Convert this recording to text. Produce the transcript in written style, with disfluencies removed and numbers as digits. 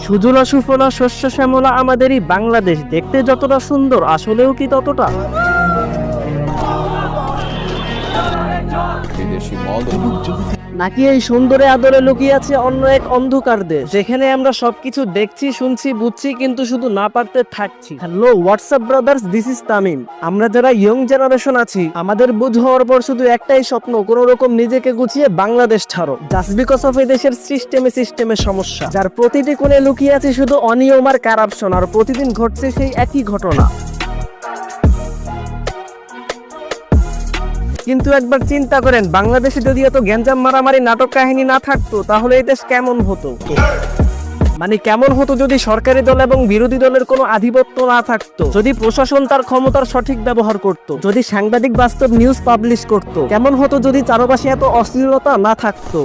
সুজলা সুফলা শস্য শ্যামলা আমাদের এই বাংলাদেশ দেখতে যতটা সুন্দর আসলেও কি ততটা? নাকি এই সুন্দরে আদরে লুকিয়ে আছে অন্য এক অন্ধকার দেশ, যেখানে আমরা সবকিছু দেখছি, শুনছি, বুঝছি, কিন্তু শুধু না পারতে থাকছি। Hello WhatsApp brothers, this is Tamim. আমরা যারা ইয়ং জেনারেশন আছি, আমাদের বুঝ হওয়ার পর শুধু একটাই স্বপ্ন, কোন রকম নিজেকে গুছিয়ে বাংলাদেশ ছাড়ো। জাস্ট বিকজ অফ এই দেশের সিস্টেমের সমস্যা, যার প্রতিটি কোণে লুকিয়ে আছে শুধু অনিয়ম আর কারাপশন, আর প্রতিদিন ঘটছে সেই একই ঘটনা। কিন্তু একবার চিন্তা করেন, বাংলাদেশে যদি এত গ্যাঞ্জাম মারামারি নাটক কাহিনী না থাকতো, তাহলে এই দেশ কেমন হতো? মানে কেমন হতো যদি সরকারি দল এবং বিরোধী দলের কোনো আধিপত্য না থাকতো, যদি প্রশাসন তার ক্ষমতার সঠিক ব্যবহার করত, যদি সাংবাদিক বাস্তব নিউজ পাবলিশ করত? কেমন হতো যদি চারপাশে এত অশ্লীলতা না থাকতো?